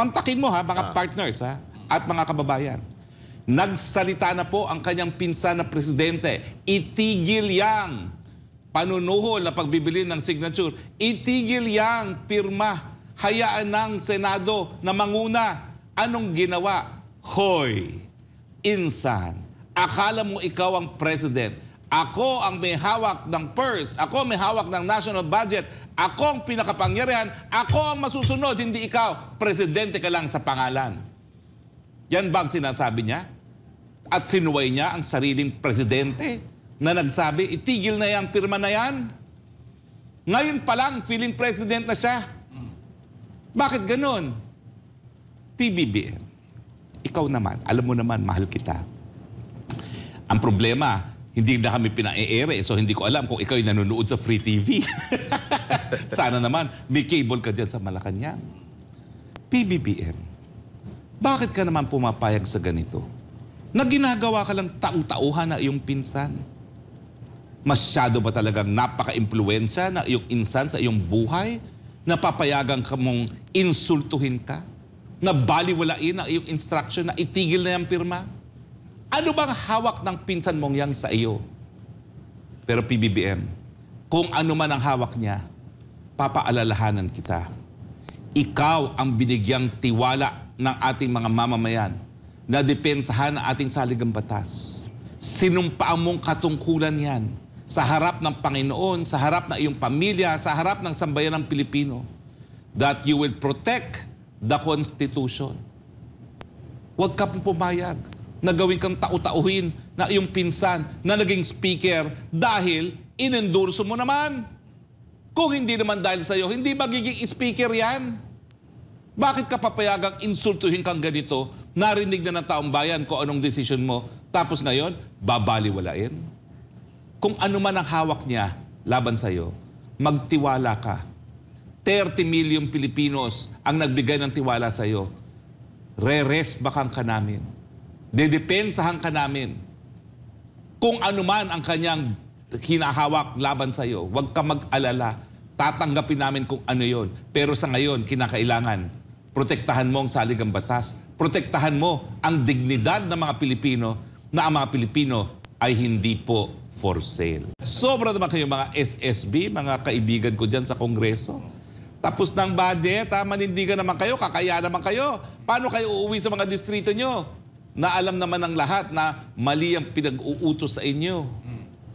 Mamtakin mo ha, mga partners ha, at mga kababayan. Nagsalita na po ang kanyang pinsan na presidente. Itigil yang panunuhol na pagbibili ng signature. Itigil yang pirma. Hayaan ng Senado na manguna. Anong ginawa? Hoy, insan, akala mo ikaw ang president. Ako ang may hawak ng purse. Ako may hawak ng national budget. Ako ang pinakapangyarihan. Ako ang masusunod, hindi ikaw. Presidente ka lang sa pangalan. Yan ba ang sinasabi niya? At sinuway niya ang sariling presidente na nagsabi, itigil na yung pirma na yan. Ngayon pa lang, feeling president na siya. Bakit ganun? PBBM, ikaw naman, alam mo naman, mahal kita. Ang problema, hindi na kami pina-e-ere, so hindi ko alam kung ikaw ay nanonood sa Free TV. Sana naman, may cable ka dyan sa Malacanang. PBBM, bakit ka naman pumapayag sa ganito? Na ginagawa ka lang tau-tauhan na iyong pinsan? Masyado ba talagang napaka-impluensya na iyong insan sa iyong buhay? Napapayagan ka mong insultuhin ka? Na baliwalain ang iyong instruction na itigil na yung pirma? Ano bang hawak ng pinsan mong yang sa iyo? Pero PBBM, kung ano man ang hawak niya, papaalalahanan kita. Ikaw ang binigyang tiwala ng ating mga mamamayan na depensahan ang ating saligang batas. Sinumpaan mong katungkulan yan sa harap ng Panginoon, sa harap ng iyong pamilya, sa harap ng sambayan ng Pilipino, that you will protect the Constitution. Huwag ka pong pumayag na gawin kang tau-tauhin na iyong pinsan na naging speaker dahil inendorso mo naman. Kung hindi naman dahil sa'yo, hindi magiging speaker yan. Bakit ka papayagang insultuhin kang ganito? Narinig na ng taong bayan kung anong decision mo, tapos ngayon, babaliwalain? Kung ano man ang hawak niya laban sa'yo, magtiwala ka. 30 million Pilipinos ang nagbigay ng tiwala sa'yo. Re-resbakan ka namin. Dedepensahan ka namin. Kung ano man ang kanyang hinahawak laban sa iyo, huwag ka mag-alala. Tatanggapin namin kung ano yon. Pero sa ngayon, kinakailangan, protektahan mo ang saligang batas. Protektahan mo ang dignidad ng mga Pilipino na ang mga Pilipino ay hindi po for sale. Sobra naman kayo mga SSB, mga kaibigan ko dyan sa Kongreso. Tapos ng budget, manindigan naman kayo, kakaya naman kayo. Paano kayo uuwi sa mga distrito nyo? Na alam naman ng lahat na mali ang pinag-uutos sa inyo.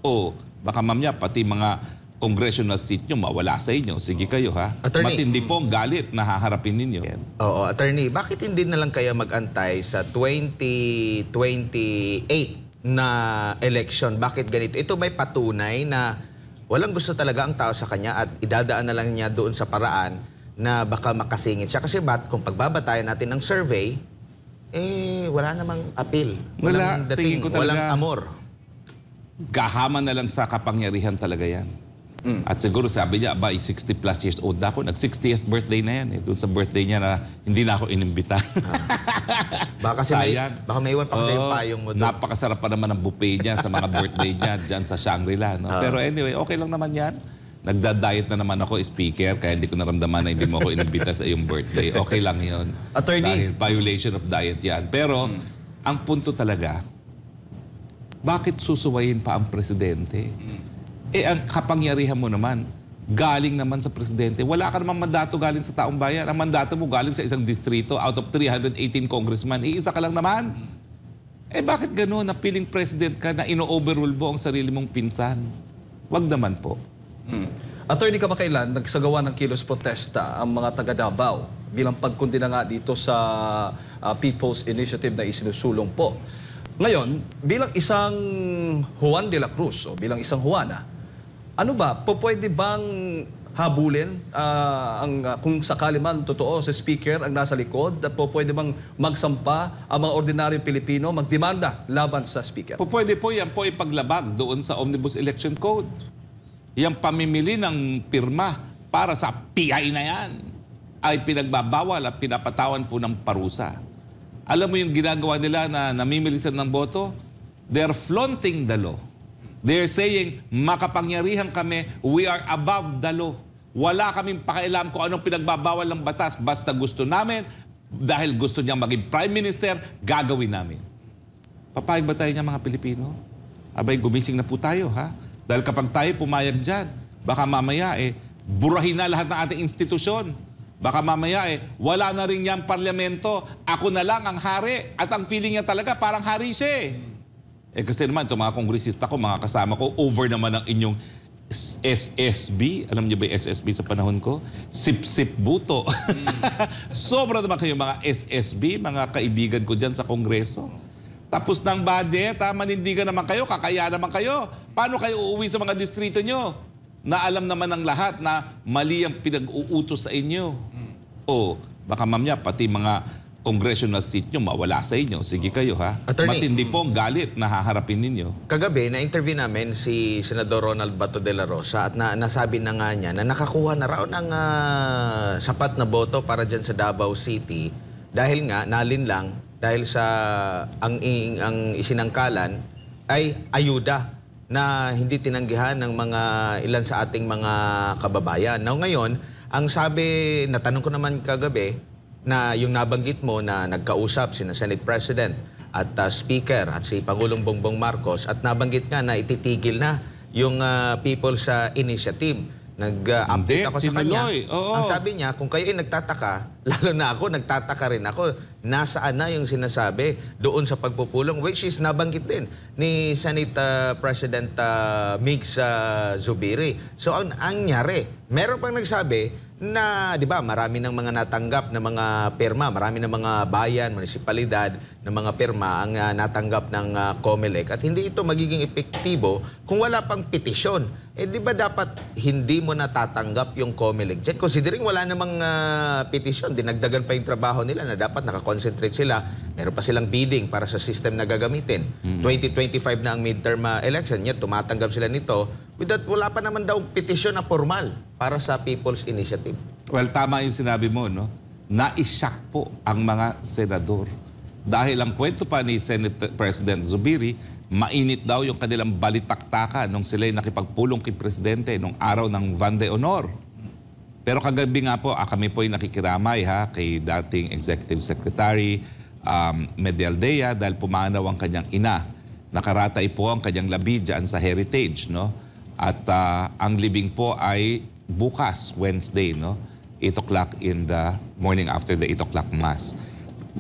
O baka mamaya pati mga congressional seat nyo mawala sa inyo. Sige kayo ha. Attorney, matindi po ang galit na haharapin ninyo. Oo, attorney, bakit hindi na lang kaya mag-antay sa 2028 na election? Bakit ganito? Ito may patunay na walang gusto talaga ang tao sa kanya at idadaan na lang niya doon sa paraan na baka makasingit siya. Kasi kung pagbabatayan natin ng survey, wala namang appeal. Walang dating, walang amor. Gahaman na lang sa kapangyarihan talaga yan. At siguro sabi niya, 60 plus years old na ako. Nag-60th birthday na yan. Doon sa birthday niya na hindi na ako inimbita. Baka may iwan pa kasi yung payong mo doon. Napakasarap pa naman ang buffet niya sa mga birthday niya dyan sa Shangri-La. No? Pero anyway, okay lang naman yan. Nagda-diet na naman ako, speaker, kaya hindi ko naramdaman na hindi mo ako inimbita sa iyong birthday. Okay lang yun. Attorney. Dahil violation of diet yan. Pero, ang punto talaga, bakit susuwayin pa ang presidente? Ang kapangyarihan mo naman, galing naman sa presidente. Wala ka naman mandato galing sa taong bayan. Ang mandato mo galing sa isang distrito out of 318 congressman. Iisa ka lang naman. Bakit gano'n? Napiling president ka na ino-overrule mo ang sarili mong pinsan? Wag naman po. Attorney, kamakailan, nagsagawa ng kilos protesta ang mga taga Davao bilang pagkundina nga dito sa People's Initiative na isinusulong po. Ngayon, bilang isang Juan de la Cruz o bilang isang Juana, ano ba, pwede bang habulin kung sakali man totoo sa speaker ang nasa likod at pwede bang magsampa ang mga ordinaryong Pilipino, magdemanda laban sa speaker? Pwede po yan po ipaglabag doon sa Omnibus Election Code. Yang pamimili ng pirma para sa PI na yan ay pinagbabawal at pinapatawan po ng parusa. Alam mo yung ginagawa nila na namimilisan ng boto? They're flaunting the law. They're saying, makapangyarihan kami, we are above the law. Wala kaming pakialam kung anong pinagbabawal ng batas. Basta gusto namin, dahil gusto niyang maging Prime Minister, gagawin namin. Papayag ba tayo niya mga Pilipino? Abay, gumising na po tayo, ha? Dahil kapag tayo pumayag dyan, baka mamaya burahin na lahat ng ating institusyon. Baka mamaya wala na rin niyang parlamento. Ako na lang ang hari. At ang feeling niya talaga, parang hari siya kasi naman, itong mga kongresista ko, mga kasama ko, over naman ang inyong SSB. Alam niyo ba yung SSB sa panahon ko? Sip-sip buto. Sobra naman kayo mga SSB, mga kaibigan ko dyan sa Kongreso. Tapos ng budget, manindigan naman kayo, kakaya naman kayo. Paano kayo uuwi sa mga distrito nyo? Na alam naman ng lahat na mali ang pinag-uutos sa inyo. O baka mamaya pati mga congressional seat nyo mawala sa inyo. Sige kayo, ha? Attorney, matindi po ang galit na haharapin ninyo. Kagabi, na-interview namin si Senador Ronald Bato de la Rosa at nasabi na nga niya na nakakuha na raw ng sapat na boto para dyan sa Davao City dahil nga nalinlang dahil sa ang isinangkalan ay ayuda na hindi tinanggihan ng mga ilan sa ating mga kababayan. Now ngayon, ang sabi, natanong ko naman kagabi, na yung nabanggit mo na nagkausap sina Senate President at Speaker at si Pangulong Bongbong Marcos at nabanggit nga na ititigil na yung People's Initiative. Nag-update ako sa kanya. Ang sabi niya, kung kayo ay nagtataka, lalo na ako, nagtataka rin ako, nasaan na yung sinasabi doon sa pagpupulong, which is nabanggit din ni Senate President Migs Zubiri. So, ang nangyari, meron pang nagsabi na, di ba, marami ng mga natanggap na mga pirma, marami ng mga bayan, munisipalidad na mga pirma ang natanggap ng COMELEC at hindi ito magiging epektibo kung wala pang petisyon. Di ba dapat hindi mo natatanggap yung COMELEC dyan? Considering wala namang petisyon, dinagdagan pa yung trabaho nila na dapat nakakonsentrate sila. Meron pa silang bidding para sa system na gagamitin. 2025 na ang midterm election, yet tumatanggap sila nito. With that, wala pa naman daw petisyon na formal para sa People's Initiative. Well, tama yung sinabi mo, no? Na-isyak po ang mga senador. Dahil ang kwento pa ni Senate President Zubiri, mainit daw yung kanilang balitaktakan nung sila'y nakipagpulong kay Presidente nung araw ng Van de Honor. Pero kagabi nga po, kami po'y nakikiramay kay dating Executive Secretary Medialdea dahil pumanaw ang kanyang ina. Nakaratay po ang kanyang labi dyan sa Heritage, no? At ang libing po ay bukas, Wednesday, no? 8 o'clock in the morning after the 8 o'clock mass.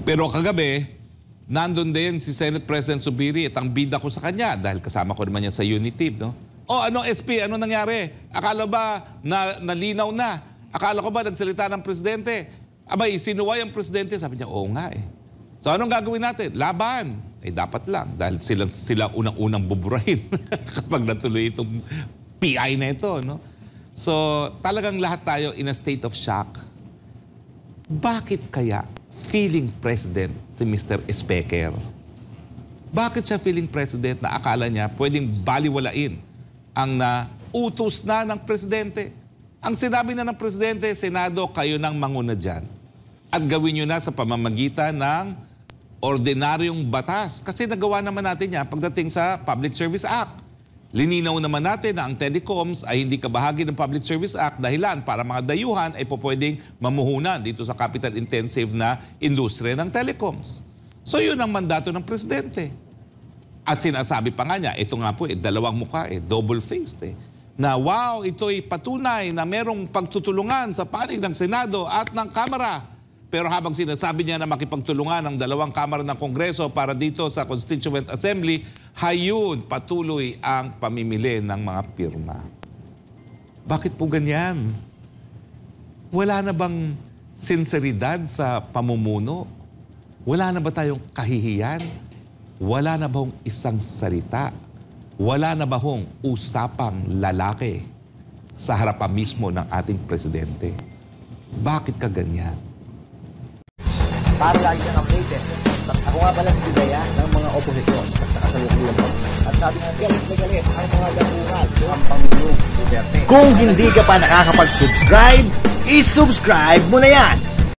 Pero kagabi, nandun din si Senate President Zubiri at ang bida ko sa kanya dahil kasama ko naman yan sa Unity, no? Ano SP? Ano nangyari? Akala ba na nalinaw na? Akala ko ba nagsalita ng Presidente? Abay, sinuway ang Presidente? Sabi niya, oo nga So anong gagawin natin? Laban. Dapat lang dahil sila unang-unang buburahin kapag natuloy itong PI na ito, no? So talagang lahat tayo in a state of shock. Bakit kaya feeling president si Mr. Speaker? Bakit siya feeling president na akala niya pwedeng baliwalain ang nautos na ng presidente? Ang sinabi na ng presidente, Senado, kayo nang manguna dyan. At gawin nyo na sa pamamagitan ng ordinaryong batas. Kasi nagawa naman natin yan pagdating sa Public Service Act. Lininaw naman natin na ang telecoms ay hindi kabahagi ng Public Service Act dahilan para mga dayuhan ay pwedeng mamuhunan dito sa capital-intensive na industriya ng telecoms. So yun ang mandato ng presidente. At sinasabi pa nga niya, ito nga po, dalawang mukha, double-faced. Na wow, ito'y patunay na merong pagtutulungan sa panig ng Senado at ng Kamara. Pero habang sinasabi niya na makipagtulungan ng dalawang kamara ng Kongreso para dito sa Constituent Assembly, hayun, patuloy ang pamimili ng mga pirma. Bakit po ganyan? Wala na bang sinseridad sa pamumuno? Wala na ba tayong kahihiyan? Wala na bang isang salita? Wala na ba hong usapang lalaki sa harapan mismo ng ating presidente? Bakit ka ganyan? Para lagi kang updated. Ako nga pala si Bidaya ng mga oposisyon sa kasalukuyan mo. At sabi nga, galit na galit ang mga dapungan ang Pangulong Duterte. Kung hindi ka pa nakakapag-subscribe, isubscribe mo na yan!